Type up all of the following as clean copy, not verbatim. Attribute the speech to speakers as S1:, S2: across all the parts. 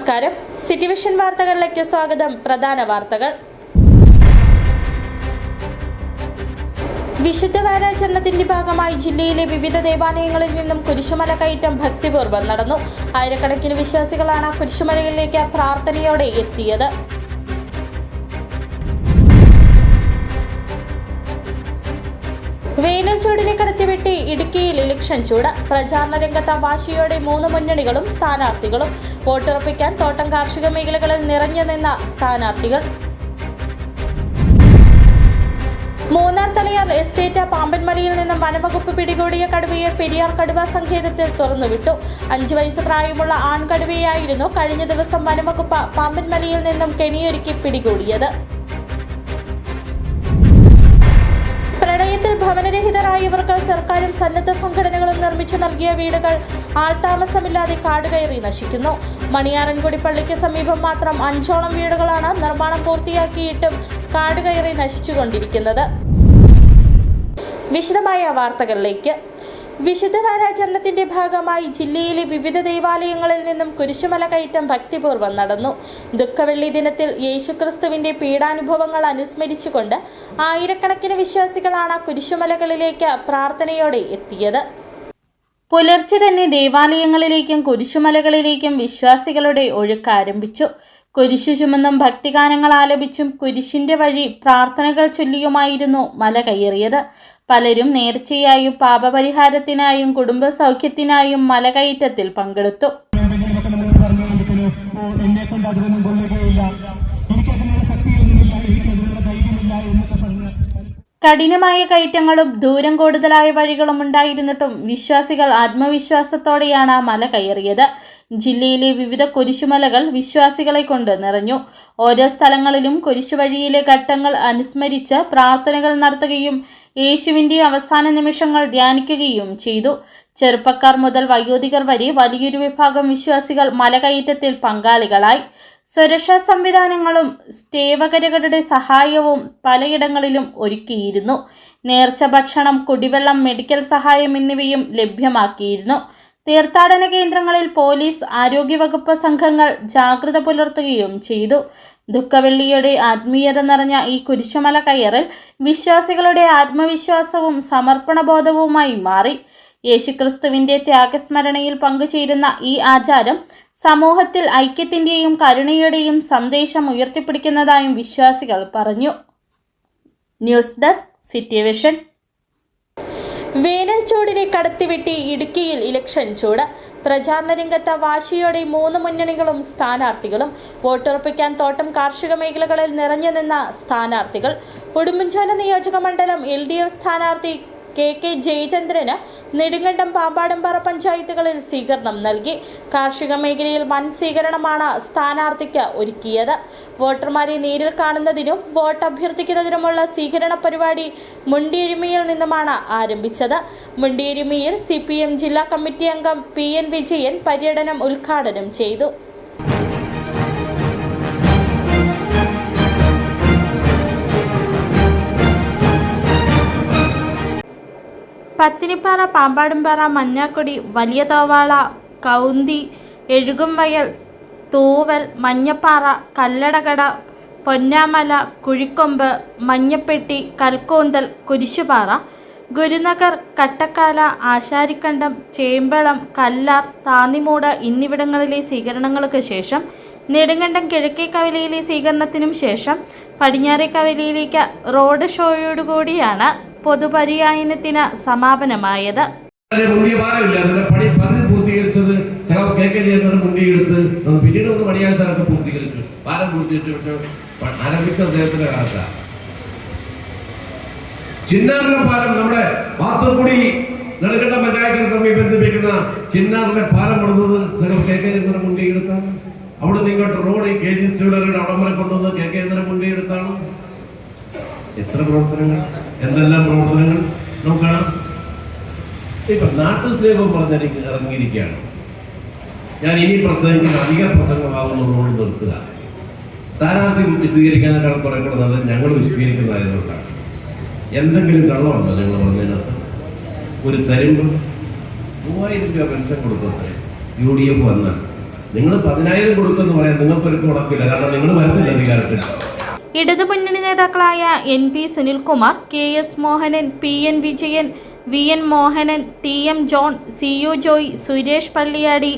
S1: നമസ്കാരം. City vision വാർത്തകളിലേക്ക് സ്വാഗതം. പ്രധാന വാർത്തകൾ. വിശുദ്ധ വാരാചരണത്തിന്റെ ഭാഗമായി ജില്ലയിലെ വിവിധ ദേവാലയങ്ങളിൽ നിന്നും കുരിശുമല കയറ്റം ഭക്തിപൂർവ്വം നടന്നു. ആയിരക്കണക്കിന് വിശ്വാസികളാണ് കുരിശുമലയിലേക്ക് പ്രാർത്ഥനയോടെ എത്തിയത്. വേനൽ ചൂടിനെ കടത്തിവെട്ടി ഇടുക്കിയിൽ ഇലക്ഷൻ ചൂട്. പ്രചാരണ രംഗത്ത് വാശിയോടെ 3 മുന്നണികളും സ്ഥാനാർത്ഥികളും. വോട്ടുറപ്പിക്കാൻ തോട്ടം കാർഷിക മേഖലകളിൽ നിറഞ്ഞു നിന്ന സ്ഥാനാർത്ഥികൾ. മൂന്നാർ തലയാർ എസ്റ്റേറ്റ് പാമ്പൻമലയിൽ നിന്നും വനവകുപ്പ് പിടികൂടിയ കടുവയെ പെരിയാർ കടുവ സങ്കേതത്തിൽ തുറന്നുവിട്ടു. 5 വയസ്സ് പ്രായമുള്ള ആൺകടുവയായിരുന്നു കഴിഞ്ഞ ദിവസം വനവകുപ്പ് പാമ്പൻമലയിൽ നിന്നും കെണിയൊരുക്കി പിടികൂടിയത്. പ്രളയത്തിൽ ഭവനരഹിതരായവർക്ക് സർക്കാരും സന്നദ്ധ സംഘടനകളും നിർമ്മിച്ചു നൽകിയ വീടുകൾ ആൾതാമസമില്ലാതെ കാടുകയറി നശിക്കുന്നു. മണിയാറൻകുടി പള്ളിക്ക് സമീപം മാത്രം 5ഓളം വീടുകളാണ് നിർമ്മാണം പൂർത്തിയാക്കിയിട്ടും കാടുകയറി നശിച്ചുകൊണ്ടിരിക്കുന്നത്. വിശദമായ വാർത്തകളിലേക്ക്. വിശുദ്ധ വാരാചരണത്തിന്റെ ഭാഗമായി ജില്ലയിലെ വിവിധ ദേവാലയങ്ങളിൽ നിന്നും കുരിശുമല കയറ്റം ഭക്തിപൂർവ്വം നടന്നു. ദുഃഖവെള്ളി ദിനത്തിൽ യേശുക്രിസ്തുവിന്റെ പീഡാനുഭവങ്ങൾ അനുസ്മരിച്ചുകൊണ്ട് ആയിരക്കണക്കിന് വിശ്വാസികളാണ് കുരിശുമലകളിലേക്ക് പ്രാർത്ഥനയോടെ എത്തിയത്. പുലർച്ചെ തന്നെ ദേവാലയങ്ങളിലേക്കും കുരിശുമലകളിലേക്കും വിശ്വാസികളുടെ ഒഴുക്ക് ആരംഭിച്ചു. കുരിശു ചുമന്നും ഭക്തിഗാനങ്ങൾ ആലപിച്ചും കുരിശിന്റെ വഴി പ്രാർത്ഥനകൾ ചൊല്ലിയുമായിരുന്നു മല കയറിയത്. പലരും നേർച്ചയായും പാപപരിഹാരത്തിനായും കുടുംബ സൗഖ്യത്തിനായും മലകയറ്റത്തിൽ പങ്കെടുത്തു. കഠിനമായ കയറ്റങ്ങളും ദൂരം കൂടുതലായ വഴികളും ഉണ്ടായിരുന്നിട്ടും വിശ്വാസികൾ ആത്മവിശ്വാസത്തോടെയാണ് മല കയറിയത്. ജില്ലയിലെ വിവിധ കുരിശുമലകൾ വിശ്വാസികളെ കൊണ്ട് നിറഞ്ഞു. ഓരോ സ്ഥലങ്ങളിലും കുരിശുവഴിയിലെ ഘട്ടങ്ങൾ അനുസ്മരിച്ച് പ്രാർത്ഥനകൾ നടത്തുകയും യേശുവിന്റെ അവസാന നിമിഷങ്ങൾ ധ്യാനിക്കുകയും ചെയ്തു. ചെറുപ്പക്കാർ മുതൽ വയോധികർ വരെ വലിയൊരു വിഭാഗം വിശ്വാസികൾ മലകയറ്റത്തിൽ പങ്കാളികളായി. സുരക്ഷാ സംവിധാനങ്ങളും സേവകരുടെ സഹായവും പലയിടങ്ങളിലും ഒരുക്കിയിരുന്നു. നേർച്ച ഭക്ഷണം, കുടിവെള്ളം, മെഡിക്കൽ സഹായം എന്നിവയും ലഭ്യമാക്കിയിരുന്നു. തീർത്ഥാടന കേന്ദ്രങ്ങളിൽ പോലീസ്, ആരോഗ്യവകുപ്പ് സംഘങ്ങൾ ജാഗ്രത പുലർത്തുകയും ചെയ്തു. ദുഃഖവെള്ളിയുടെ ആത്മീയത നിറഞ്ഞ ഈ കുരിശുമല കയറൽ വിശ്വാസികളുടെ ആത്മവിശ്വാസവും സമർപ്പണബോധവുമായി മാറി. യേശുക്രിസ്തുവിന്റെ ത്യാഗസ്മരണയിൽ പങ്കുചേരുന്ന ഈ ആചാരം സമൂഹത്തിൽ ഐക്യത്തിന്റെയും കരുണയുടെയും സന്ദേശം ഉയർത്തിപ്പിടിക്കുന്നതായും വിശ്വാസികൾ പറഞ്ഞു. News desk, city vision. വേനൽ ചൂടിനെ കടത്തിവെട്ടി ഇടുക്കിയിൽ ഇലക്ഷൻ ചൂട്. പ്രചാരണ രംഗത്ത് വാശിയോടെ 3 മുന്നണികളും സ്ഥാനാർത്ഥികളും. വോട്ടുറപ്പിക്കാൻ തോട്ടം കാർഷിക മേഖലകളിൽ നിറഞ്ഞു നിന്ന സ്ഥാനാർത്ഥികൾ. ഉടുമ്പൻചോല നിയോജക മണ്ഡലം LDF സ്ഥാനാർത്ഥി KK ജയചന്ദ്രന് നെടുങ്കണ്ടം, പാമ്പാടുംപാറ പഞ്ചായത്തുകളിൽ സ്വീകരണം നൽകി. കാർഷിക മേഖലയിൽ വൻ സ്വീകരണമാണ് സ്ഥാനാർത്ഥിക്ക് ഒരുക്കിയത്. വോട്ടർമാരെ നേരിൽ കാണുന്നതിനും വോട്ട് അഭ്യർത്ഥിക്കുന്നതിനുമുള്ള സ്വീകരണ പരിപാടി മുണ്ടിയെരുമയിൽ നിന്നുമാണ് ആരംഭിച്ചത്. മുണ്ടിയെരുമയിൽ CPM ജില്ലാ കമ്മിറ്റി അംഗം PN വിജയൻ പര്യടനം ഉദ്ഘാടനം ചെയ്തു. പത്തിനിപ്പാറ, പാമ്പാടുംപാറ, മഞ്ഞാക്കുടി, വലിയ തോവാള, കൗന്തി, എഴുകുംവയൽ, തൂവൽ, മഞ്ഞപ്പാറ, കല്ലടകട, പൊന്നാമല, കുഴിക്കൊമ്പ്, മഞ്ഞപ്പെട്ടി, കൽക്കോന്തൽ, കുരിശുപാറ, ഗുരുനഗർ, കട്ടക്കാല, ആശാരിക്കണ്ടം, ചേമ്പളം, കല്ലാർ, താന്നിമൂട് എന്നിവിടങ്ങളിലെ സ്വീകരണങ്ങൾക്ക് ശേഷം നെടുങ്കണ്ടം കിഴക്കേ കവലയിലെ സ്വീകരണത്തിനും ശേഷം പടിഞ്ഞാറേ കവലയിലേക്ക് റോഡ് ഷോയോടുകൂടിയാണ് പൊതുപര്യായനത്തിന് സമാപനമായത്.
S2: ചിന്നാറിലെ പാലം, നമ്മുടെ വാത്തൂർക്കുടി നെടുങ്കണ്ടം പഞ്ചായത്തിന് തമ്മിൽ ബന്ധിപ്പിക്കുന്ന ചിന്നാറിലെ പാലം കൊടുത്തത് KK മുൻകൈയെടുത്താണ്. അവിടെ നിങ്ങോട്ട് റോഡ് KG സ്റ്റൂഡറുടെ അവിടം വരെ കൊണ്ടുവന്ന് KK മുൻകൈയെടുത്താണ്. എത്ര പ്രവർത്തനങ്ങൾ, എന്തെല്ലാം പ്രവർത്തനങ്ങൾ നമുക്ക് കാണാം. ഇപ്പൊ നാട്ടു സേവം പറഞ്ഞിരിക്കുക ഇറങ്ങിയിരിക്കുകയാണ്. ഞാൻ ഇനി പ്രസംഗിക്കുന്ന അധിക പ്രസംഗമാകുന്നതോട് നിർത്തുക. സ്ഥാനാർത്ഥി വിശദീകരിക്കാനേക്കാൾ കുറെ കൂടെ നല്ലത് ഞങ്ങൾ വിശദീകരിക്കുന്നതായതുകൊണ്ടാണ്. എന്തെങ്കിലും കള്ളമുണ്ടോ ഞങ്ങൾ പറഞ്ഞതിനകത്ത്? ഒരു തരുമ്പ് 3000 രൂപ പെൻഷൻ കൊടുക്കുന്നത് UDF വന്നാൽ നിങ്ങൾ 10,000 കൊടുക്കുമെന്ന് പറയാൻ നിങ്ങൾക്കൊരു ഉടക്കില്ല, കാരണം നിങ്ങൾ വരത്തില്ല അധികാരത്തിൽ.
S1: ഇടതുമുന്നണി നേതാക്കളായ NP Sunilkumar, KS Mohanan, PN Vijayan, VN Mohanan, TM John, CU Joy, Suresh Palliyadi,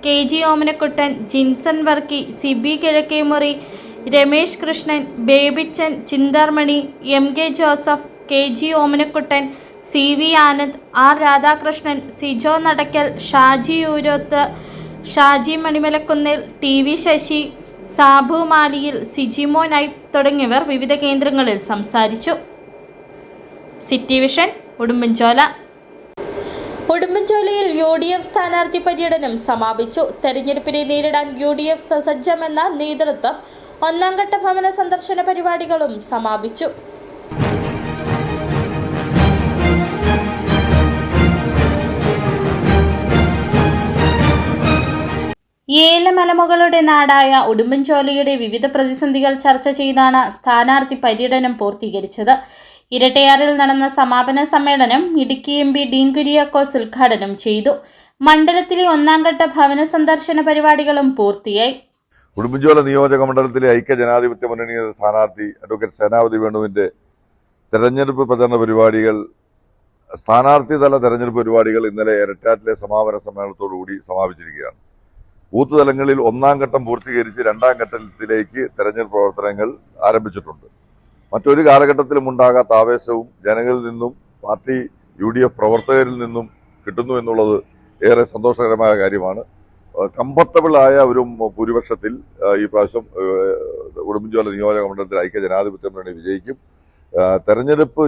S1: KG Omanakuttan, Jinson Varkey, Sibi Kizhakkemuri, Ramesh Krishnan, Babychan, Chintharmani, MK Joseph, KG Omanakuttan, CV Anand, R Radhakrishnan, Sijo Nadakkal, Shaji Oorothu, Shaji Manimalakunnil, TV Sasi, Sabu Maliyil, Sijimo Naib തുടങ്ങിയവർ വിവിധ കേന്ദ്രങ്ങളിൽ സംസാരിച്ചു. City vision Udumbanchola. ഉടുമ്പൻചോലയിൽ UDF സ്ഥാനാർത്ഥി പര്യടനം സമാപിച്ചു. തെരഞ്ഞെടുപ്പിനെ നേരിടാൻ UDF സസജ്ജമെന്ന നേതൃത്വം. ഒന്നാംഘട്ട ഭവന സന്ദർശന പരിപാടികളും സമാപിച്ചു. ഏലമലമുകളുടെ നാടായ ഉടുമ്പൻചോലയുടെ വിവിധ പ്രതിസന്ധികൾ ചർച്ച ചെയ്താണ് സ്ഥാനാർത്ഥി പര്യടനം പൂർത്തീകരിച്ചത്. ഇരട്ടയാറിൽ നടന്ന സമാപന സമ്മേളനം ഇടുക്കി MP ഡീൻ കുര്യാക്കോസ് ഉദ്ഘാടനം ചെയ്തു. മണ്ഡലത്തിലെ ഒന്നാംഘട്ട ഭവന സന്ദർശന പരിപാടികളും പൂർത്തിയായി.
S3: ഉടുമ്പൻചോല നിയോജക മണ്ഡലത്തിലെ ഐക്യജനാധിപത്യ മുന്നണി സ്ഥാനാർത്ഥി അഡ്വക്കേറ്റ് സേനാപതി വേണുവിന്റെ തെരഞ്ഞെടുപ്പ് പ്രചരണ പരിപാടികൾ, സ്ഥാനാർത്ഥി തല തെരഞ്ഞെടുപ്പ് പരിപാടികൾ ഇന്നലെ എരട്ടാറ്റിലെ സമാപന സമ്മേളനത്തോടുകൂടി സമാപിച്ചിരിക്കുകയാണ്. ബൂത്ത് തലങ്ങളിൽ ഒന്നാം ഘട്ടം പൂർത്തീകരിച്ച് രണ്ടാം ഘട്ടത്തിലേക്ക് തെരഞ്ഞെടുപ്പ് പ്രവർത്തനങ്ങൾ ആരംഭിച്ചിട്ടുണ്ട്. മറ്റൊരു കാലഘട്ടത്തിലും ഉണ്ടാകാത്ത ആവേശവും ജനങ്ങളിൽ നിന്നും പാർട്ടി UDF പ്രവർത്തകരിൽ നിന്നും കിട്ടുന്നു എന്നുള്ളത് ഏറെ സന്തോഷകരമായ കാര്യമാണ്. കംഫർട്ടബിൾ ആയ ഒരു ഭൂരിപക്ഷത്തിൽ ഈ പ്രാവശ്യം ഉടുമ്പൻചോല നിയോജക മണ്ഡലത്തിൽ ഐക്യജനാധിപത്യ മുന്നണി വിജയിക്കും. തെരഞ്ഞെടുപ്പ്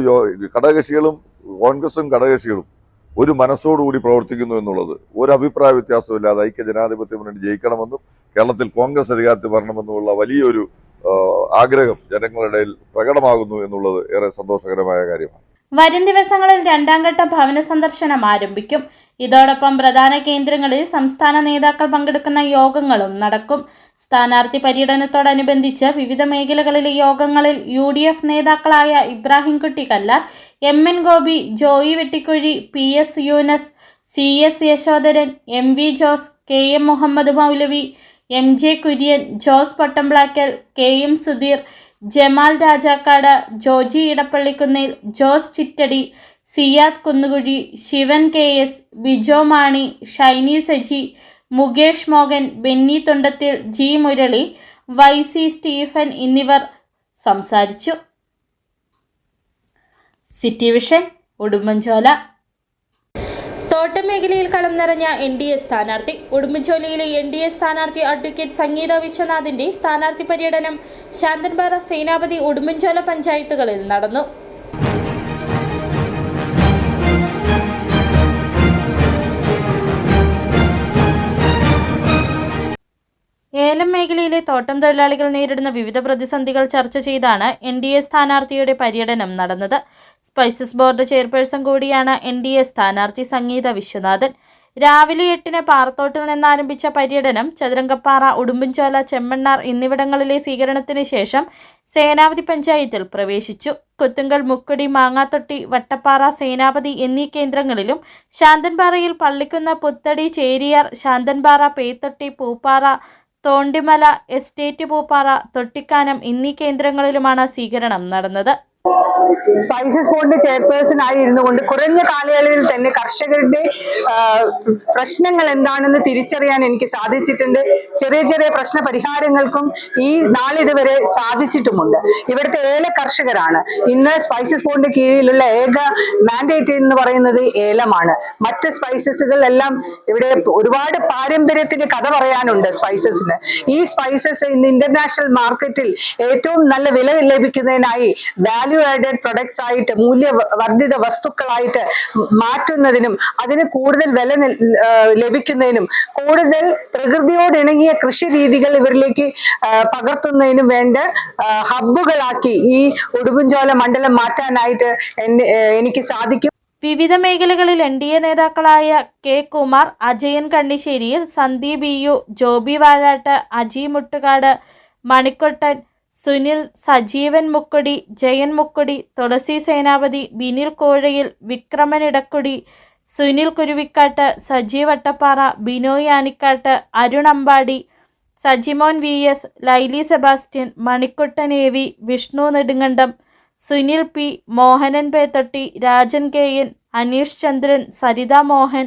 S3: ഘടകകക്ഷികളും കോൺഗ്രസും ഘടകകക്ഷികളും ഒരു മനസ്സോടുകൂടി പ്രവർത്തിക്കുന്നു എന്നുള്ളത് ഒരു അഭിപ്രായ വ്യത്യാസമില്ലാതെ ഐക്യജനാധിപത്യ മുന്നണി ജയിക്കണമെന്നും കേരളത്തിൽ കോൺഗ്രസ് അധികാരത്തിൽ വരണമെന്നുമുള്ള വലിയൊരു ആഗ്രഹം ജനങ്ങളുടെ ഇടയിൽ പ്രകടമാകുന്നു എന്നുള്ളത് ഏറെ സന്തോഷകരമായ കാര്യമാണ്.
S1: വരും ദിവസങ്ങളിൽ രണ്ടാം ഘട്ട ഭവന സന്ദർശനം ആരംഭിക്കും. ഇതോടൊപ്പം പ്രധാന കേന്ദ്രങ്ങളിൽ സംസ്ഥാന നേതാക്കൾ പങ്കെടുക്കുന്ന യോഗങ്ങളും നടക്കും. സ്ഥാനാർത്ഥി പര്യടനത്തോടനുബന്ധിച്ച് വിവിധ മേഖലകളിലെ യോഗങ്ങളിൽ UDF നേതാക്കളായ Ibrahimkutty Kallar, MN Gopi, Joy Vettikuzhi, PS Yunus, CS Yashodharan, MV Jose, KM Muhammad Moulavi, MJ Kurian, Jose Pottamplackal, KM Sudheer, Jamal Rajakkad, Joji Edappallikunnil, Jose Chittadi, Siyad Kunnukuzhi, Sivan KS, Bijo Mani, Shiny Saji, Mukesh Mohan, Benny Thundathil, G Murali, YC Stephen എന്നിവർ സംസാരിച്ചു. City vision Udumbanchola. തോട്ടം മേഖലയിൽ കളം നിറഞ്ഞ NDA സ്ഥാനാർത്ഥി. ഉടുമ്പൻചോലയിലെ NDA സ്ഥാനാർത്ഥി അഡ്വക്കേറ്റ് സംഗീത വിശ്വനാഥിന്റെ സ്ഥാനാർത്ഥി പര്യടനം ശാന്തൻപാറ, സേനാപതി, ഉടുമ്പൻചോല പഞ്ചായത്തുകളിൽ നടന്നു. ഏലം മേഖലയിലെ തോട്ടം തൊഴിലാളികൾ നേരിടുന്ന വിവിധ പ്രതിസന്ധികൾ ചർച്ച ചെയ്താണ് NDA സ്ഥാനാർത്ഥിയുടെ പര്യടനം നടന്നത്. സ്പൈസസ് ബോർഡ് ചെയർപേഴ്സൺ കൂടിയാണ് NDA സ്ഥാനാർത്ഥി സംഗീത വിശ്വനാഥൻ. രാവിലെ 8-ന് പാറത്തോട്ടിൽ നിന്നാരംഭിച്ച പര്യടനം ചതുരംഗപ്പാറ, ഉടുമ്പൻചോല, ചെമ്മണ്ണാർ എന്നിവിടങ്ങളിലെ സ്വീകരണത്തിന് ശേഷം സേനാപതി പഞ്ചായത്തിൽ പ്രവേശിച്ചു. കുത്തുങ്കൽ, മുക്കുടി, മാങ്ങാത്തൊട്ടി, വട്ടപ്പാറ, സേനാപതി എന്നീ കേന്ദ്രങ്ങളിലും ശാന്തൻപാറയിൽ പള്ളിക്കുന്ന്, പുത്തടി, ചേരിയാർ, ശാന്തൻപാറ, പേത്തൊട്ടി, പൂപ്പാറ, തോണ്ടിമല, എസ്റ്റേറ്റ് പൂപ്പാറ, തൊട്ടിക്കാനം എന്നീ കേന്ദ്രങ്ങളിലുമാണ് സ്വീകരണം നടന്നത്.
S4: സ്പൈസസ് ബോർഡിന്റെ ചെയർപേഴ്സൺ ആയി ഇരുന്നുകൊണ്ട് കുറഞ്ഞ കാലയളവിൽ തന്നെ കർഷകരുടെ പ്രശ്നങ്ങൾ എന്താണെന്ന് തിരിച്ചറിയാൻ എനിക്ക് സാധിച്ചിട്ടുണ്ട്. ചെറിയ ചെറിയ പ്രശ്ന പരിഹാരങ്ങൾക്കും ഈ നാളിതുവരെ സാധിച്ചിട്ടുമുണ്ട്. ഇവിടുത്തെ ഏല കർഷകരാണ് ഇന്ന് സ്പൈസസ് ബോർഡിന്റെ കീഴിലുള്ള ഏക മാൻഡേറ്റ് എന്ന് പറയുന്നത് ഏലമാണ്. മറ്റ് സ്പൈസസുകൾ എല്ലാം ഇവിടെ ഒരുപാട് പാരമ്പര്യത്തിന്റെ കഥ പറയാനുണ്ട് സ്പൈസസിന്. ഈ സ്പൈസസ് ഇന്ന് ഇന്റർനാഷണൽ മാർക്കറ്റിൽ ഏറ്റവും നല്ല വില ലഭിക്കുന്നതിനായി വാല്യൂ ആഡഡ് പ്രൊഡക്ട്സ് ആയിട്ട്, മൂല്യവർദ്ധിത വസ്തുക്കളായിട്ട് മാറ്റുന്നതിനും അതിന് കൂടുതൽ വില ലഭിക്കുന്നതിനും കൂടുതൽ പ്രകൃതിയോടിണങ്ങിയ കൃഷി രീതികൾ ഇവരിലേക്ക് പകർത്തുന്നതിനും വേണ്ട ഹബ്ബുകളാക്കി ഈ ഉടുമ്പൻചോല മണ്ഡലം മാറ്റാനായിട്ട് എനിക്ക് സാധിക്കും.
S1: വിവിധ മേഖലകളിൽ NDA നേതാക്കളായ K Kumar, Ajayan Kannisseriyil, Sandeep EU, Joby Vazhattu, Aji Muttukad, Manikottan, Sunil, Sajeevan Mukkudi, Jayan Mukkudi, Thulasi Senapathi, Binil Kozhayil, Vikraman Edakkudi, Sunil Kuruvikkattu, Saji Vattappara, Binoy Anikkattu, Arun Ambadi, Sajimon VS, Laily Sebastian, Manikuttan AV, Vishnu Nedumkandam, Sunil P, Mohanan Pethatti, Rajan KN, Aneesh Chandran, Saritha Mohan,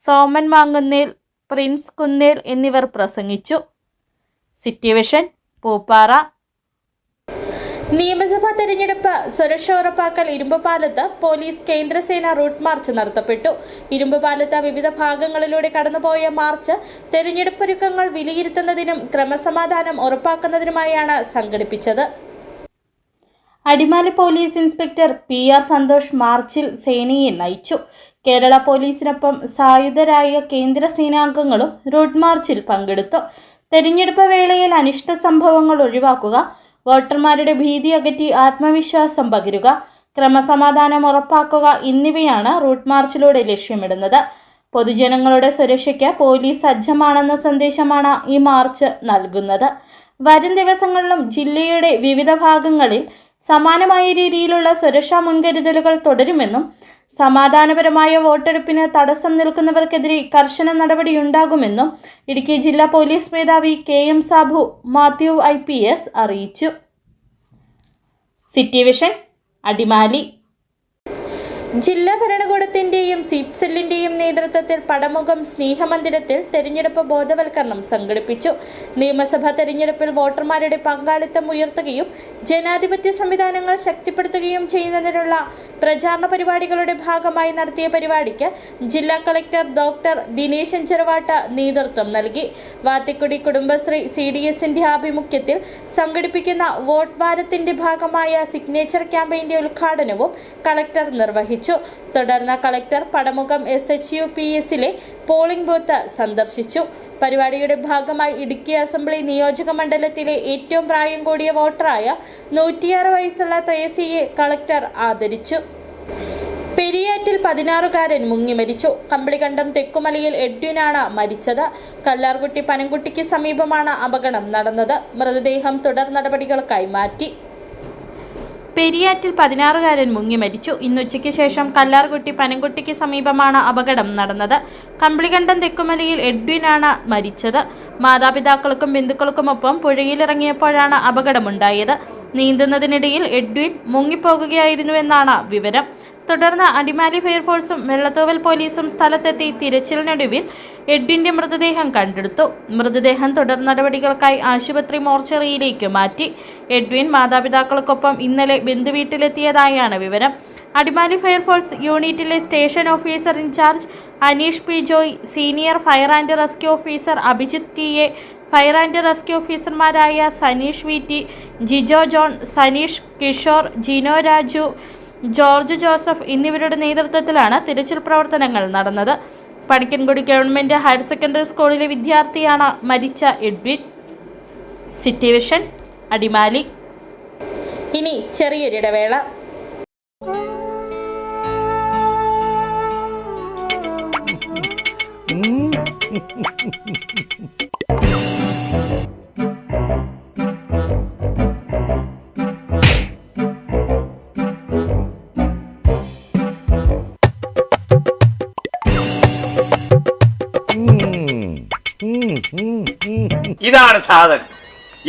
S1: Soman Mangunnel, Prince Kunnel എന്നിവർ പ്രസംഗിച്ചു. City vision, Pooppara. നിയമസഭാ തെരഞ്ഞെടുപ്പ് സുരക്ഷ ഉറപ്പാക്കൽ ഇരുമ്പുപാലത്ത് പോലീസ് കേന്ദ്രസേന റൂട്ട് മാർച്ച് നടത്തപ്പെട്ടു. ഇരുമ്പുപാലത്ത് വിവിധ ഭാഗങ്ങളിലൂടെ കടന്നുപോയ മാർച്ച് തെരഞ്ഞെടുപ്പൊരുക്കങ്ങൾ വിലയിരുത്തുന്നതിനും ക്രമസമാധാനം ഉറപ്പാക്കുന്നതിനുമായാണ് സംഘടിപ്പിച്ചത്. Adimali police inspector PR Santhosh മാർച്ചിൽ സേനയെ നയിച്ചു. കേരള പോലീസിനൊപ്പം സായുധരായ കേന്ദ്ര സേനാംഗങ്ങളും റൂട്ട് മാർച്ചിൽ പങ്കെടുത്തു. തെരഞ്ഞെടുപ്പ് വേളയിൽ അനിഷ്ട സംഭവങ്ങൾ ഒഴിവാക്കുക, വോട്ടർമാരുടെ ഭീതി അകറ്റി ആത്മവിശ്വാസം പകരുക, ക്രമസമാധാനം ഉറപ്പാക്കുക എന്നിവയാണ് റൂട്ട് മാർച്ചിലൂടെ ലക്ഷ്യമിടുന്നത്. പൊതുജനങ്ങളുടെ സുരക്ഷയ്ക്ക് പോലീസ് സജ്ജമാണെന്ന സന്ദേശമാണ് ഈ മാർച്ച് നൽകുന്നത്. വരും ദിവസങ്ങളിലും ജില്ലയുടെ വിവിധ ഭാഗങ്ങളിൽ സമാനമായ രീതിയിലുള്ള സുരക്ഷാ മുൻകരുതലുകൾ തുടരുമെന്നും സമാധാനപരമായ വോട്ടെടുപ്പിന് തടസ്സം നിൽക്കുന്നവർക്കെതിരെ കർശന നടപടിയുണ്ടാകുമെന്നും ഇടുക്കി ജില്ലാ പോലീസ് മേധാവി KM സാബു മാത്യു IPS അറിയിച്ചു. City vision, Adimali. ജില്ലാ ഭരണകൂടത്തിന്റെയും സിപ്സെല്ലിന്റെയും നേതൃത്വത്തിൽ പടമുഖം സ്നേഹമന്ദിരത്തിൽ തെരഞ്ഞെടുപ്പ് ബോധവൽക്കരണം സംഘടിപ്പിച്ചു. നിയമസഭാ തെരഞ്ഞെടുപ്പിൽ വോട്ടർമാരുടെ പങ്കാളിത്തം ഉയർത്തുകയും ജനാധിപത്യ സംവിധാനങ്ങൾ ശക്തിപ്പെടുത്തുകയും ചെയ്യുന്നതിനുള്ള പ്രചാരണ പരിപാടികളുടെ ഭാഗമായി നടത്തിയ പരിപാടിക്ക് ജില്ലാ കളക്ടർ ഡോക്ടർ ദിനേശൻ ചെറുവാട്ട് നേതൃത്വം നൽകി. വാത്തിക്കുടി കുടുംബശ്രീ CDSന്റെ ആഭിമുഖ്യത്തിൽ സംഘടിപ്പിക്കുന്ന വോട്ട് വാരത്തിന്റെ ഭാഗമായ സിഗ്നേച്ചർ ക്യാമ്പയിന്റെ ഉദ്ഘാടനവും കളക്ടർ നിർവഹിച്ചു. തുടർന്ന് കളക്ടർ പടമുഖം SHUPSലെ പോളിംഗ് ബൂത്ത് സന്ദർശിച്ചു. പരിപാടിയുടെ ഭാഗമായി ഇടുക്കി അസംബ്ലി നിയോജക മണ്ഡലത്തിലെ ഏറ്റവും പ്രായം കൂടിയ വോട്ടറായ 106 വയസ്സുള്ള ത്രേസിയെ കളക്ടർ ആദരിച്ചു. പെരിയാറ്റിൽ 16-കാരൻ മുങ്ങി മരിച്ചു. കമ്പളികണ്ടം തെക്കുമലയിൽ എഡ്വിനാണ് മരിച്ചത്. കല്ലാർകുട്ടി പനംകുട്ടിക്ക് സമീപമാണ് അപകടം നടന്നത്. മൃതദേഹം തുടർ നടപടികൾക്കായി മാറ്റി. പെരിയാറ്റിൽ 16-കാരൻ മുങ്ങി മരിച്ചു. ഇന്നുച്ചയ്ക്ക് ശേഷം കല്ലാർകുട്ടി പനംകുട്ടിക്ക് സമീപമാണ് അപകടം നടന്നത്. കമ്പളികണ്ടം തെക്കുമലയിൽ എഡ്വിനാണ് മരിച്ചത്. മാതാപിതാക്കൾക്കും ബന്ധുക്കൾക്കുമൊപ്പം പുഴയിലിറങ്ങിയപ്പോഴാണ് അപകടമുണ്ടായത്. നീന്തുന്നതിനിടയിൽ എഡ്വിൻ മുങ്ങിപ്പോകുകയായിരുന്നുവെന്നാണ് വിവരം. തുടർന്ന് അടിമാലി ഫയർഫോഴ്സും വെള്ളത്തൂവൽ പോലീസും സ്ഥലത്തെത്തി തിരച്ചിലിനൊടുവിൽ എഡ്വിന്റെ മൃതദേഹം കണ്ടെടുത്തു. മൃതദേഹം തുടർ നടപടികൾക്കായി ആശുപത്രി മോർച്ചറിയിലേക്ക് മാറ്റി. എഡ്വിൻ മാതാപിതാക്കൾക്കൊപ്പം ഇന്നലെ ബന്ധുവീട്ടിലെത്തിയതായാണ് വിവരം. അടിമാലി ഫയർഫോഴ്സ് യൂണിറ്റിലെ station officer in charge Aneesh P. Joy, senior fire and rescue officer Abhijith TA, fire and rescue ഓഫീസർമാരായ Saneesh VT, Jijo John, Saneesh Kishore, Jino Raju, George Joseph എന്നിവരുടെ നേതൃത്വത്തിലാണ് തിരച്ചിൽ പ്രവർത്തനങ്ങൾ നടന്നത്. പണിക്കൻകുടി ഗവൺമെന്റ് ഹയർ സെക്കൻഡറി സ്കൂളിലെ വിദ്യാർത്ഥിയാണ് മരിച്ച എഡ്വിൻ. City vision, Adimali. ഇനി ചെറിയൊരിടവേള.
S5: ഇതാണ് സാധനം.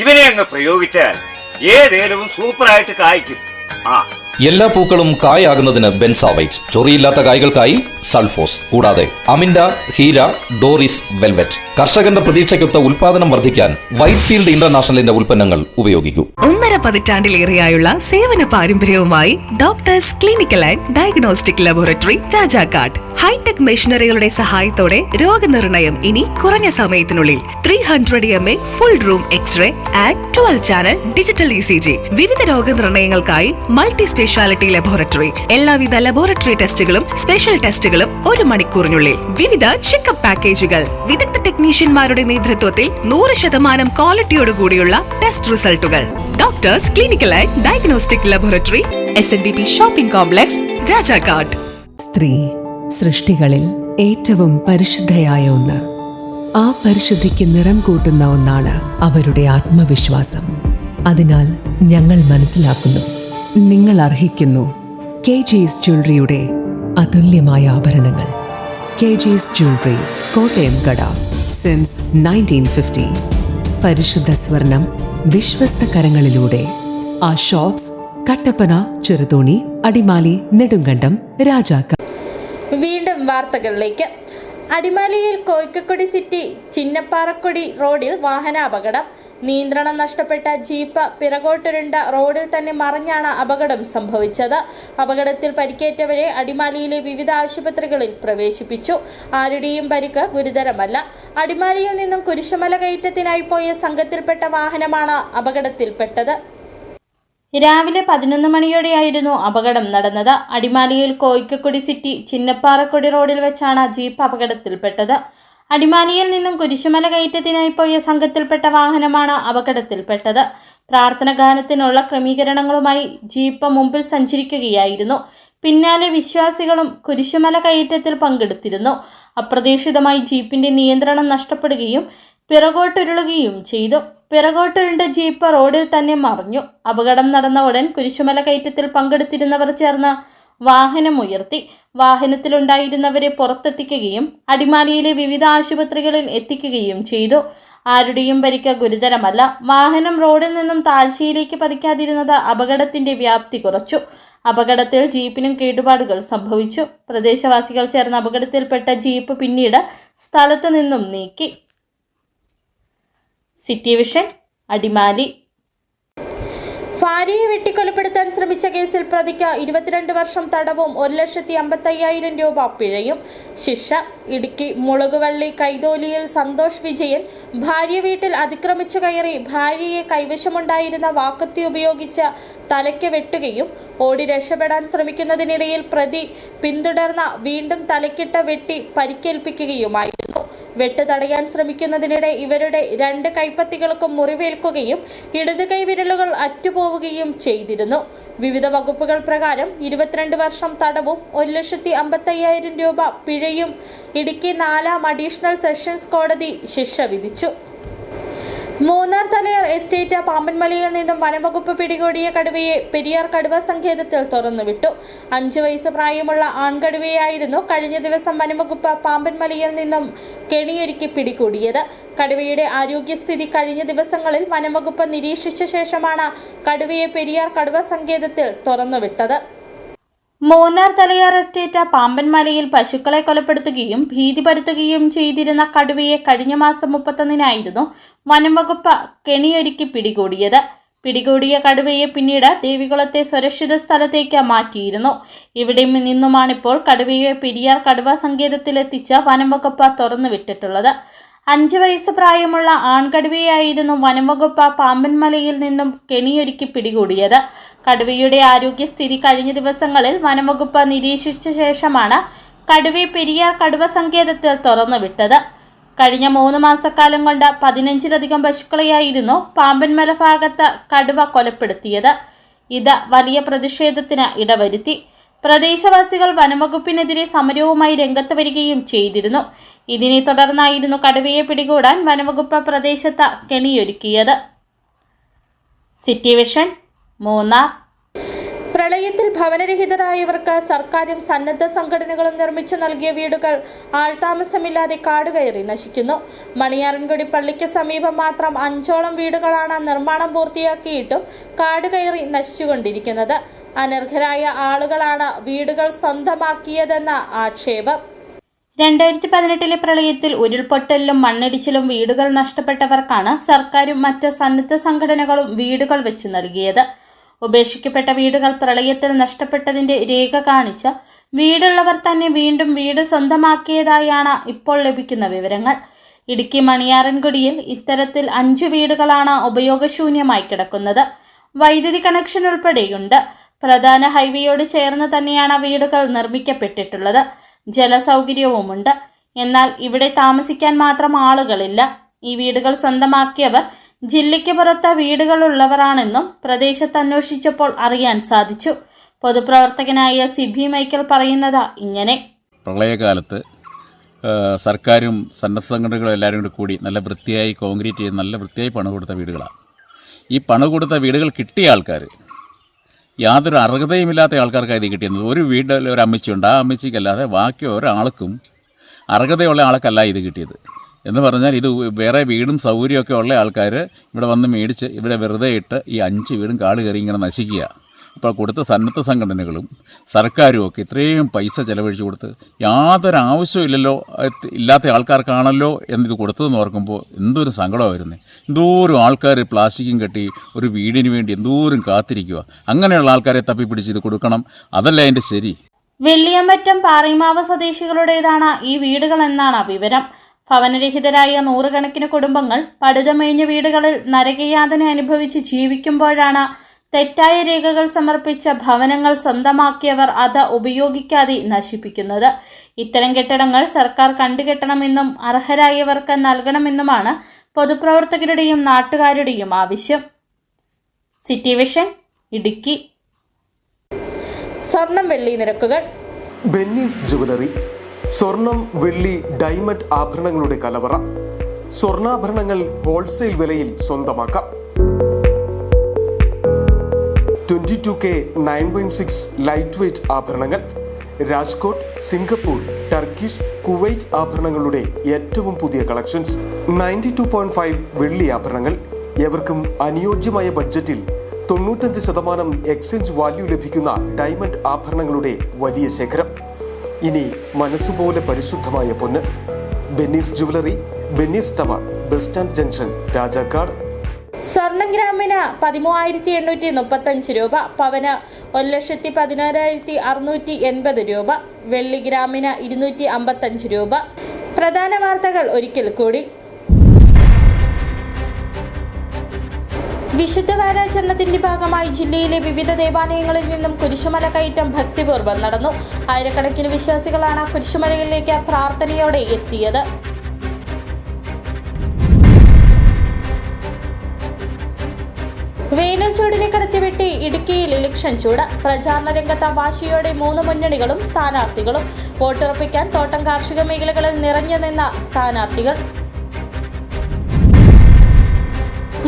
S5: ഇവനെ അങ്ങ് പ്രയോഗിച്ചാൽ ഏതേലും സൂപ്പറായിട്ട് കായ്ക്കും.
S6: എല്ലാ പൂക്കളും കായാകുന്നതിന് ബെൻസാവൈറ്റ്, ചൊറിയില്ലാത്ത കായ്കൾക്കായി സൾഫോസ്, കൂടാതെ അമിൻഡ, ഹീര, ഡോറിസ്, വെൽവെറ്റ്. കർഷകന്റെ പ്രതീക്ഷയ്ക്കൊത്ത ഉൽപാദനം വർദ്ധിക്കാൻ വൈറ്റ്ഫീൽഡ് ഇന്റർനാഷണലിന്റെ ഉൽപ്പന്നങ്ങൾ ഉപയോഗിക്കൂ.
S7: 1.5 പതിറ്റാണ്ടിലേറെയായുള്ള സേവന പാരമ്പര്യവുമായി doctors clinical and diagnostic laboratory Rajakkad. Hi tech മെഷീനറികളുടെ സഹായത്തോടെ രോഗനിർണയം ഇനി കുറഞ്ഞ സമയത്തിനുള്ളിൽ. 300 mA full room x ray and 12 channel digital ECG. വിവിധ രോഗനിർണയങ്ങൾക്കായി മൾട്ടി സ്പെഷ്യാലിറ്റി ലബോറട്ടറി. എല്ലാവിധ ലബോറട്ടറി ടെസ്റ്റുകളും സ്പെഷ്യൽ ടെസ്റ്റുകളും 1 മണിക്കൂറിനുള്ളിൽ. വിവിധ ചെക്കപ്പ് പാക്കേജുകൾ. വിദഗ്ധ ടെക്നീഷ്യന്മാരുടെ നേതൃത്വത്തിൽ 100% ക്വാളിറ്റിയോടുകൂടിയുള്ള ടെസ്റ്റ് റിസൾട്ടുകൾ. Doctors clinical and diagnostic laboratory, SNDP shopping complex, Rajakkad.
S8: സ്ത്രീ സൃഷ്ടികളിൽ ഏറ്റവും പരിശുദ്ധയായ ഒന്ന്. ആ പരിശുദ്ധിക്ക് നിറം കൂട്ടുന്ന ഒന്നാണ് അവരുടെ ആത്മവിശ്വാസം. അതിനാൽ ഞങ്ങൾ മനസ്സിലാക്കുന്നു, നിങ്ങൾ അർഹിക്കുന്നു KG's ജ്വല്ലറിയുടെ അതുല്യമായ ആഭരണങ്ങൾ. KG's Jewelry, കോട്ടയം കട. സിൻസ് 1950. പരിശുദ്ധ സ്വർണം വിശ്വസ്ത കരങ്ങളിലൂടെ. ആ ഷോപ്സ് കട്ടപ്പന, ചെറുതോണി, അടിമാലി, നെടുങ്കണ്ടം, രാജാക്ക.
S1: വീണ്ടും വാർത്തകളിലേക്ക്. അടിമാലിയിൽ കോയിക്കക്കൊടി സിറ്റി ചിന്നപ്പാറക്കൊടി റോഡിൽ വാഹനാപകടം. നിയന്ത്രണം നഷ്ടപ്പെട്ട ജീപ്പ് പിറകോട്ടുരുണ്ട റോഡിൽ തന്നെ മറിഞ്ഞാണ് അപകടം സംഭവിച്ചത്. അപകടത്തിൽ പരിക്കേറ്റവരെ അടിമാലിയിലെ വിവിധ ആശുപത്രികളിൽ പ്രവേശിപ്പിച്ചു. ആരുടെയും പരിക്ക് ഗുരുതരമല്ല. അടിമാലിയിൽ നിന്നും കുരിശുമല കയറ്റത്തിനായി പോയ സംഘത്തിൽപ്പെട്ട വാഹനമാണ് അപകടത്തിൽപ്പെട്ടത്. രാവിലെ 11 മണിയോടെയായിരുന്നു അപകടം നടന്നത്. അടിമാലിയിൽ കോയിക്കക്കൊടി സിറ്റി ചിന്നപ്പാറക്കൊടി റോഡിൽ വെച്ചാണ് ജീപ്പ് അപകടത്തിൽപ്പെട്ടത്. അടിമാലിയിൽ നിന്നും കുരിശുമല കയറ്റത്തിനായി പോയ സംഘത്തിൽപ്പെട്ട വാഹനമാണ് അപകടത്തിൽപ്പെട്ടത്. പ്രാർത്ഥന ഗാനത്തിനുള്ള ക്രമീകരണങ്ങളുമായി ജീപ്പ് മുമ്പിൽ സഞ്ചരിക്കുകയായിരുന്നു. പിന്നാലെ വിശ്വാസികളും കുരിശുമല കയറ്റത്തിൽ പങ്കെടുത്തിരുന്നു. അപ്രതീക്ഷിതമായി ജീപ്പിന്റെ നിയന്ത്രണം നഷ്ടപ്പെടുകയും പിറകോട്ടുരുളുകയും ചെയ്തു. പിറകോട്ടുരുണ്ട ജീപ്പ് റോഡിൽ തന്നെ മറിഞ്ഞു. അപകടം നടന്ന ഉടൻ കുരിശുമല കയറ്റത്തിൽ പങ്കെടുത്തിരുന്നവർ ചേർന്ന് വാഹനം ഉയർത്തി. വാഹനത്തിലുണ്ടായിരുന്നവരെ പുറത്തെത്തിക്കുകയും അടിമാലിയിലെ വിവിധ ആശുപത്രികളിൽ എത്തിക്കുകയും ചെയ്തു. ആരുടെയും പരിക്ക് ഗുരുതരമല്ല. വാഹനം റോഡിൽ നിന്നും താഴ്ചയിലേക്ക് പതിക്കാതിരുന്നത് അപകടത്തിന്റെ വ്യാപ്തി കുറച്ചു. അപകടത്തിൽ ജീപ്പിനും കേടുപാടുകൾ സംഭവിച്ചു. പ്രദേശവാസികൾ ചേർന്ന് അപകടത്തിൽപ്പെട്ട ജീപ്പ് പിന്നീട് സ്ഥലത്ത് നിന്നും നീക്കി. City vision, Adimali. ഭാര്യയെ വെട്ടിക്കൊലപ്പെടുത്താൻ ശ്രമിച്ച കേസിൽ പ്രതിക്ക് 22 വർഷം തടവും 1,55,000 രൂപ പിഴയും. ശിക്ഷ. ഇടുക്കി മുളകുവള്ളി കൈതോലിയിൽ സന്തോഷ് വിജയൻ ഭാര്യ വീട്ടിൽ അതിക്രമിച്ചു കയറി ഭാര്യയെ കൈവശമുണ്ടായിരുന്ന വാക്കത്തി ഉപയോഗിച്ച് തലയ്ക്ക് വെട്ടുകയും ഓടി രക്ഷപ്പെടാൻ ശ്രമിക്കുന്നതിനിടയിൽ പ്രതി പിന്തുടർന്ന വീണ്ടും തലയ്ക്കിട്ട് വെട്ടി പരിക്കേൽപ്പിക്കുകയുമായിരുന്നു. വെട്ട് തടയാൻ ശ്രമിക്കുന്നതിനിടെ ഇവരുടെ 2 കൈപ്പത്തികൾക്കും മുറിവേൽക്കുകയും ഇടത് കൈവിരലുകൾ അറ്റുപോവുകയും ചെയ്തിരുന്നു. വിവിധ വകുപ്പുകൾ പ്രകാരം 22 വർഷം തടവും 1,55,000 രൂപ പിഴയും ഇടുക്കി 4ാം അഡീഷണൽ സെഷൻസ് കോടതി ശിക്ഷ വിധിച്ചു. മൂന്നാർ തലയാർ എസ്റ്റേറ്റ് പാമ്പൻമലയിൽ നിന്നും വനംവകുപ്പ് പിടികൂടിയ കടുവയെ പെരിയാർ കടുവ സങ്കേതത്തിൽ തുറന്നുവിട്ടു. 5 വയസ്സ് പ്രായമുള്ള ആൺകടുവയായിരുന്നു കഴിഞ്ഞ ദിവസം വനംവകുപ്പ് പാമ്പൻമലയിൽ നിന്നും കെണിയൊരുക്കി പിടികൂടിയത്. കടുവയുടെ ആരോഗ്യസ്ഥിതി കഴിഞ്ഞ ദിവസങ്ങളിൽ വനംവകുപ്പ് നിരീക്ഷിച്ച ശേഷമാണ് കടുവയെ പെരിയാർ കടുവ സങ്കേതത്തിൽ തുറന്നുവിട്ടത്. മൂന്നാർ തലയാർ എസ്റ്റേറ്റ് പാമ്പൻമലയിൽ പശുക്കളെ കൊലപ്പെടുത്തുകയും ഭീതി പരത്തുകയും ചെയ്തിരുന്ന കടുവയെ കഴിഞ്ഞ മാസം 31-നായിരുന്നു വനംവകുപ്പ് കെണിയൊരുക്കി പിടികൂടിയത്. പിടികൂടിയ കടുവയെ പിന്നീട് ദേവികുളത്തെ സുരക്ഷിത സ്ഥലത്തേക്ക് മാറ്റിയിരുന്നു. ഇവിടെ നിന്നുമാണിപ്പോൾ കടുവയെ പെരിയാർ കടുവ സങ്കേതത്തിലെത്തിച്ച് വനംവകുപ്പ് തുറന്നുവിട്ടിട്ടുള്ളത്. 5 വയസ്സ് പ്രായമുള്ള ആൺകടുവയായിരുന്നു വനംവകുപ്പ് പാമ്പൻമലയിൽ നിന്നും കെണിയൊരുക്കി പിടികൂടിയത്. കടുവയുടെ ആരോഗ്യസ്ഥിതി കഴിഞ്ഞ ദിവസങ്ങളിൽ വനംവകുപ്പ് നിരീക്ഷിച്ച ശേഷമാണ് കടുവയെ പെരിയാർ കടുവ സങ്കേതത്തിൽ തുറന്നുവിട്ടത്. കഴിഞ്ഞ 3 മാസക്കാലം കൊണ്ട് 15-ലധികം പശുക്കളെയായിരുന്നു പാമ്പൻമല ഭാഗത്ത് കടുവ കൊലപ്പെടുത്തിയത്. ഇത് വലിയ പ്രതിഷേധത്തിന് ഇടവരുത്തി. പ്രദേശവാസികൾ വനംവകുപ്പിനെതിരെ സമരവുമായി രംഗത്ത് വരികയും ചെയ്തിരുന്നു. ഇതിനെ തുടർന്നായിരുന്നു കടുവയെ പിടികൂടാൻ വനംവകുപ്പ് പ്രദേശത്ത് കെണിയൊരുക്കിയത്. City vision, Munnar. പ്രളയത്തിൽ ഭവനരഹിതരായവർക്ക് സർക്കാരും സന്നദ്ധ സംഘടനകളും നിർമ്മിച്ചു നൽകിയ വീടുകൾ ആൾതാമസമില്ലാതെ കാടുകയറി നശിക്കുന്നു. മണിയാറൻകുടി പള്ളിക്ക് സമീപം മാത്രം 5ഓളം വീടുകളാണ് നിർമ്മാണം പൂർത്തിയാക്കിയിട്ടും കാടുകയറി നശിച്ചുകൊണ്ടിരിക്കുന്നത്. അനർഹരായ ആളുകളാണ് വീടുകൾ സ്വന്തമാക്കിയതെന്ന ആക്ഷേപം. 2018-ലെ പ്രളയത്തിൽ ഉരുൾപൊട്ടലിലും മണ്ണിടിച്ചിലും വീടുകൾ നഷ്ടപ്പെട്ടവർക്കാണ് സർക്കാരും മറ്റ് സന്നദ്ധ സംഘടനകളും വീടുകൾ വെച്ചു നൽകിയത്. ഉപേക്ഷിക്കപ്പെട്ട വീടുകൾ പ്രളയത്തിൽ നഷ്ടപ്പെട്ടതിന്റെ രേഖ കാണിച്ച് വീടുള്ളവർ തന്നെ വീണ്ടും വീട് സ്വന്തമാക്കിയതായാണ് ഇപ്പോൾ ലഭിക്കുന്ന വിവരങ്ങൾ. ഇടുക്കി മണിയാറൻകുടിയിൽ ഇത്തരത്തിൽ 5 വീടുകളാണ് ഉപയോഗശൂന്യമായി കിടക്കുന്നത്. വൈദ്യുതി കണക്ഷൻ ഉൾപ്പെടെയുണ്ട്. പ്രധാന ഹൈവേയോട് ചേർന്ന് തന്നെയാണ് വീടുകൾ നിർമ്മിക്കപ്പെട്ടിട്ടുള്ളത്. ജലസൗകര്യവുമുണ്ട്. എന്നാൽ ഇവിടെ താമസിക്കാൻ മാത്രം ആളുകളില്ല. ഈ വീടുകൾ സ്വന്തമാക്കിയവർ ജില്ലയ്ക്ക് പുറത്ത് വീടുകളുള്ളവരാണെന്നും പ്രദേശത്ത് അന്വേഷിച്ചപ്പോൾ അറിയാൻ സാധിച്ചു. പൊതുപ്രവർത്തകനായ സിബി മൈക്കൽ പറയുന്നത് ഇങ്ങനെ:
S9: പ്രളയകാലത്ത് സർക്കാരും സന്നദ്ധ സംഘടനകളും എല്ലാവരും കൂടി നല്ല വൃത്തിയായി കോൺക്രീറ്റ് ചെയ്ത് നല്ല വൃത്തിയായി പണം കൊടുത്ത വീടുകളാണ്. ഈ പണം കൊടുത്ത വീടുകൾ കിട്ടിയ ആൾക്കാർ യാതൊരു അർഹതയുമില്ലാത്ത ആൾക്കാർക്കാണ് ഇത് കിട്ടിയത്. ഒരു വീട്ടിൽ ഒരു അമ്മച്ചിയുണ്ട്. ആ അമ്മച്ചിക്കല്ലാതെ ബാക്കി ഒരാൾക്കും അർഹതയുള്ള ആൾക്കല്ല ഇത് കിട്ടിയത്. എന്ന് പറഞ്ഞാൽ ഇത് വേറെ വീടും സൗകര്യമൊക്കെ ഉള്ള ആൾക്കാർ ഇവിടെ വന്ന് മേടിച്ച് ഇവിടെ വെറുതെ ഇട്ട് ഈ 5 വീടും കാട് കയറി ഇങ്ങനെ നശിക്കുക. ഇപ്പോൾ കൊടുത്ത സന്നദ്ധ സംഘടനകളും സർക്കാരും ഒക്കെ ഇത്രയും പൈസ ചെലവഴിച്ച് കൊടുത്ത് യാതൊരു ആവശ്യമില്ലല്ലോ, ഇല്ലാത്ത ആൾക്കാർക്കാണല്ലോ എന്നിത് കൊടുത്തതെന്ന് ഓർക്കുമ്പോൾ എന്തൊരു സങ്കടമാണ് വരുന്നത്. എന്തോരം ആൾക്കാർ പ്ലാസ്റ്റിക്കും കെട്ടി ഒരു വീടിന് വേണ്ടി എന്തോരം കാത്തിരിക്കുക. അങ്ങനെയുള്ള ആൾക്കാരെ തപ്പിപ്പിടിച്ച് ഇത് കൊടുക്കണം, അതല്ല അതിൻ്റെ ശരി.
S1: വെള്ളിയമ്പറ്റം പാറയിമാവ് സ്വദേശികളുടേതാണ് ഈ വീടുകൾ എന്നാണ് വിവരം. ഭവനരഹിതരായ 100 കണക്കിന് കുടുംബങ്ങൾ പടുതമേഞ്ഞ വീടുകളിൽ നരകയാതന അനുഭവിച്ച് ജീവിക്കുമ്പോഴാണ് തെറ്റായ രേഖകൾ സമർപ്പിച്ച ഭവനങ്ങൾ സ്വന്തമാക്കിയവർ അത് ഉപയോഗിക്കാതെ നശിപ്പിക്കുന്നത്. ഇത്തരം കെട്ടിടങ്ങൾ സർക്കാർ കണ്ടുകെട്ടണമെന്നും അർഹരായവർക്ക് നൽകണമെന്നുമാണ് പൊതുപ്രവർത്തകരുടെയും നാട്ടുകാരുടെയും ആവശ്യം. City vision, Idukki. സ്വർണം വെള്ളി നിരക്കുകൾ.
S10: ബെന്നീസ് ജുവലറി, സ്വർണം, വെള്ളി, ഡയമണ്ട് ആഭരണങ്ങളുടെ കലവറ. സ്വർണ്ണാഭരണങ്ങൾ ഹോൾസെയിൽ വിലയിൽ സ്വന്തമാക്കാം. 22K 9.6 ലൈറ്റ് വെയ്റ്റ് ആഭരണങ്ങൾ. രാജ്കോട്ട്, സിംഗപ്പൂർ, ടർക്കിഷ്, കുവൈറ്റ് ആഭരണങ്ങളുടെ ഏറ്റവും പുതിയ കളക്ഷൻസ്. 92.5 വെള്ളി ആഭരണങ്ങൾ. ഏവർക്കും അനുയോജ്യമായ ബഡ്ജറ്റിൽ 95% എക്സ്ചേഞ്ച് വാല്യൂ ലഭിക്കുന്ന ഡയമണ്ട് ആഭരണങ്ങളുടെ വലിയ ശേഖരം. ഇനി മനസ്സുപോലെ പരിശുദ്ധമായ പൊന്ന്. Benny's jewellery, Benny's tower, bus stand junction, Rajakkad.
S1: സ്വർണം ഗ്രാമിന് 13,835 രൂപ, പവന് 1,11,680 രൂപ, വെള്ളി ഗ്രാമിന് 255 രൂപ. പ്രധാന വാർത്തകൾ ഒരിക്കൽ കൂടി. വിശുദ്ധ വാരാചരണത്തിന്റെ ഭാഗമായി ജില്ലയിലെ വിവിധ ദേവാലയങ്ങളിൽ നിന്നും കുരിശുമല കയറ്റം ഭക്തിപൂർവ്വം നടന്നു. ആയിരക്കണക്കിന് വിശ്വാസികളാണ് കുരിശുമലയിലേക്ക് പ്രാർത്ഥനയോടെ എത്തിയത്. വേനൽ ചൂടിനെ കടത്തിവെട്ടി ഇടുക്കിയിൽ ഇലക്ഷൻ ചൂട്. പ്രചാരണ രംഗത്ത് വാശിയോടെ 3 മുന്നണികളും സ്ഥാനാർത്ഥികളും. വോട്ടുറപ്പിക്കാൻ തോട്ടം കാർഷിക മേഖലകളിൽ നിറഞ്ഞു നിന്ന സ്ഥാനാർത്ഥികൾ.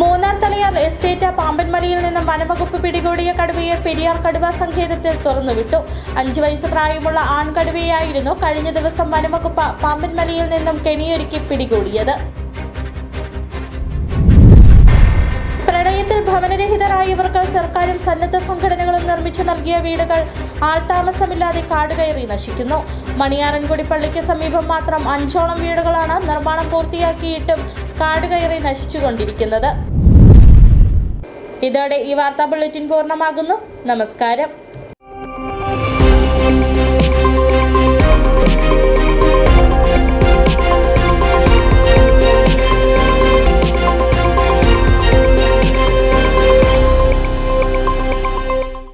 S1: മൂന്നാർ തലയാർ എസ്റ്റേറ്റ് പാമ്പൻമലയിൽ നിന്നും വനവകുപ്പ് പിടികൂടിയ കടുവയെ പെരിയാർ കടുവ സങ്കേതത്തിൽ തുറന്നുവിട്ടു. 5 വയസ്സ് പ്രായമുള്ള ആൺകടുവയായിരുന്നു കഴിഞ്ഞ ദിവസം വനവകുപ്പ് പാമ്പൻമലയിൽ നിന്നും കെണിയൊരുക്കി പിടികൂടിയത്. പ്രളയത്തിൽ ഭവനരഹിതരായവർക്ക് സർക്കാരും സന്നദ്ധ സംഘടനകളും നിർമ്മിച്ചു നൽകിയ വീടുകൾ ആൾതാമസമില്ലാതെ കാടുകയറി നശിക്കുന്നു. മണിയാറൻകുടി പള്ളിക്ക് സമീപം മാത്രം 5ഓളം വീടുകളാണ് നിർമ്മാണം പൂർത്തിയാക്കിയിട്ടും കാടുകയറി നശിച്ചുകൊണ്ടിരിക്കുന്നത്. ഇതോടെ ഈ വാർത്താ ബുള്ളറ്റിൻ പൂർണ്ണമാകുന്നു. നമസ്കാരം.